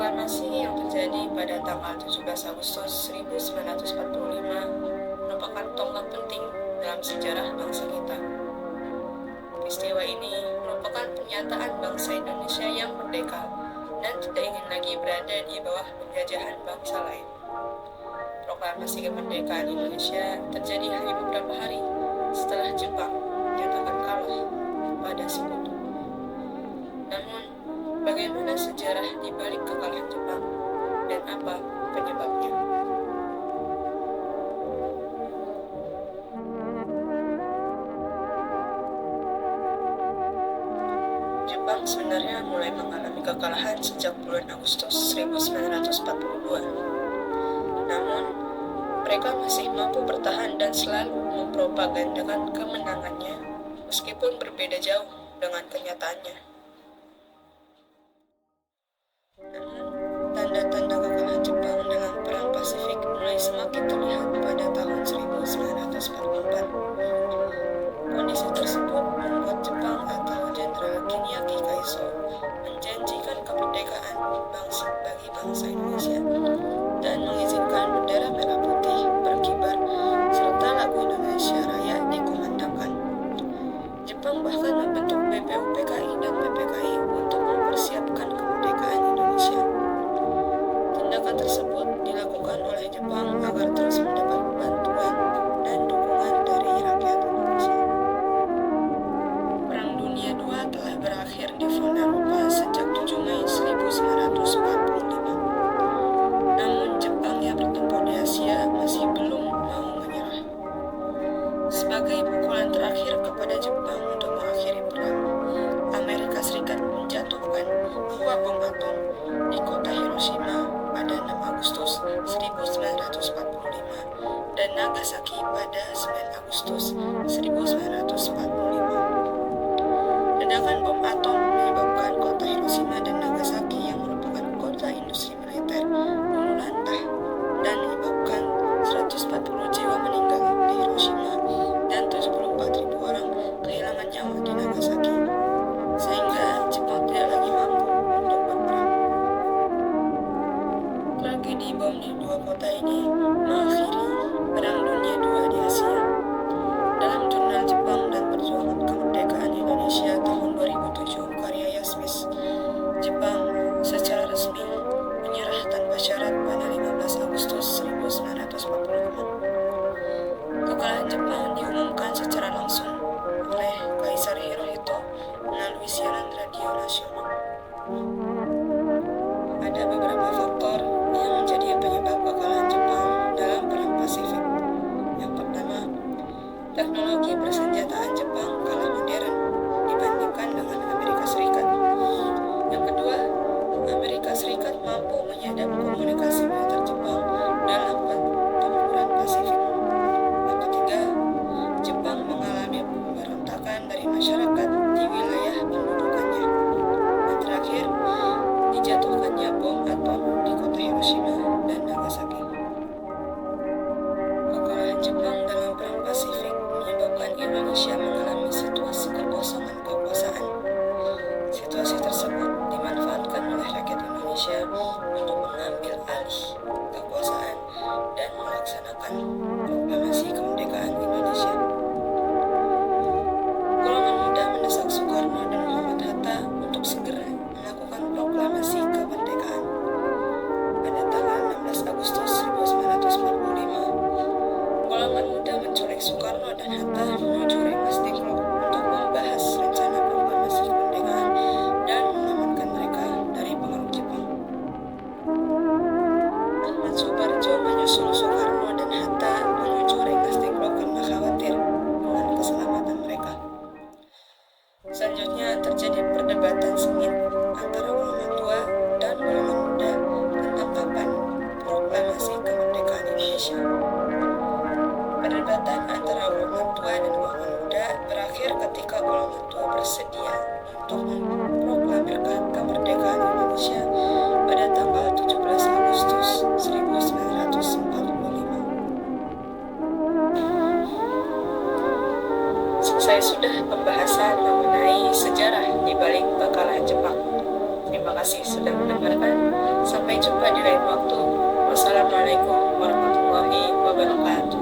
Proklamasi yang terjadi pada tanggal 17 Agustus 1945 merupakan tonggak penting dalam sejarah bangsa kita. Peristiwa ini merupakan pernyataan bangsa Indonesia yang merdeka dan tidak ingin lagi berada di bawah penjajahan bangsa lain. Proklamasi kemerdekaan Indonesia terjadi hanya beberapa hari setelah Jepang menyatakan kalah pada Sekutu. Namun, bagaimana sejarah di balik kekalahan Jepang dan apa penyebabnya? Jepang sebenarnya mulai mengalami kekalahan sejak bulan Agustus 1942. Namun, mereka masih mampu bertahan dan selalu mempropagandakan kemenangannya meskipun berbeda jauh dengan kenyataannya. Namun, tanda-tanda kekalahan Jepang dalam Perang Pasifik mulai semakin terlihat pada tahun 1944. Kondisi tersebut membuat Jepang atau Jenderal Kiniaki Kaiso menjanjikan kemerdekaan bagi bangsa Indonesia dan mengizinkan bendera merah putih berkibar serta lagu Indonesia Raya dikumandangkan. Jepang bahkan membentuk BPUPKI dan PPKI untuk mempersiapkan kemerdekaan Indonesia. Tindakan tersebut dilakukan oleh Jepang agar terus mendapat bantuan dan dukungan dari rakyat Indonesia. Perang Dunia II telah berakhir di front Eropa sejak 7 Mei 1945. Namun Jepang yang bertempur di Asia masih belum mau menyerah. Sebagai pukulan terakhir kepada Jepang untuk mengakhiri perang, Amerika Serikat menjatuhkan 2 bom atom di kota Hiroshima pada 6 Agustus 1945 dan Nagasaki pada 9 Agustus 1945. Ledakan bom atom menyebabkan kota Hiroshima dan Nagasaki yang merupakan kota industri militer luluh lantah dan menyebabkan 140 jiwa meninggal di Hiroshima dan 74.000 orang kehilangan nyawa di Nagasaki, sehingga Jepang tidak lagi mampu untuk berperang. Tragedi bom di 2 kota ini mengakhiri Perang Dunia II di Asia. Dalam jurnal Jepang dan Perjuangan Kemerdekaan Indonesia tahun 2007 karya Yasmis, Jepang secara resmi menyerah tanpa syarat pada 15 Agustus 1945. Kekalahan Jepang diumumkan secara langsung oleh Kaisar Hirohito melalui siaran radio nasional. Ada beberapa faktor yang menjadi penyebab kekalahan Jepang dalam Perang Pasifik. Yang pertama, teknologi persenjataan Jepang kalah modern dibandingkan dengan Amerika Serikat. Yang kedua, Amerika Serikat mampu menyadap komunikasi militer Jepang dalam pertempuran Pasifik. Yang ketiga, Jepang mengalami pemberontakan dari masyarakat di wilayah pendudukannya. Dan terakhir, dijatuhkannya bom atom di kota Hiroshima dan Nagasaki. Kekalahan Jepang dalam Perang Pasifik menyebabkan Indonesia mengalami situasi kekosongan kekuasaan. Situasi tersebut dimanfaatkan oleh rakyat Indonesia untuk mengambil alih kekuasaan dan melaksanakan proklamasi kemerdekaan Indonesia. Golongan muda mendesak Soekarno dan Muhammad Hatta untuk segera melakukan proklamasi kemerdekaan. Pada tanggal 16 Agustus 1945, golongan muda menculik Soekarno dan Hatta menuju Rengas Dengklok untuk membahas rencana proklamasi kemerdekaan dan mengamankan mereka dari pengaruh Jepang. Ahmad Subarjo menyusul Soekarno dan Hatta menuju Rengas Dengklok karena khawatir dengan keselamatan mereka. Selanjutnya terjadi perdebatan sengit antara golongan tua dan golongan muda tentang kapan proklamasi kemerdekaan Indonesia. Perdebatan antara golongan tua dan golongan muda berakhir ketika golongan tua bersedia untuk memproklamirkan kemerdekaan Indonesia pada tanggal 17 Agustus 1945. Selesai sudah pembahasan mengenai sejarah di balik kekalahan Jepang. Terima kasih sudah mendengarkan. Sampai jumpa di lain waktu. Wassalamualaikum warahmatullahi wabarakatuh.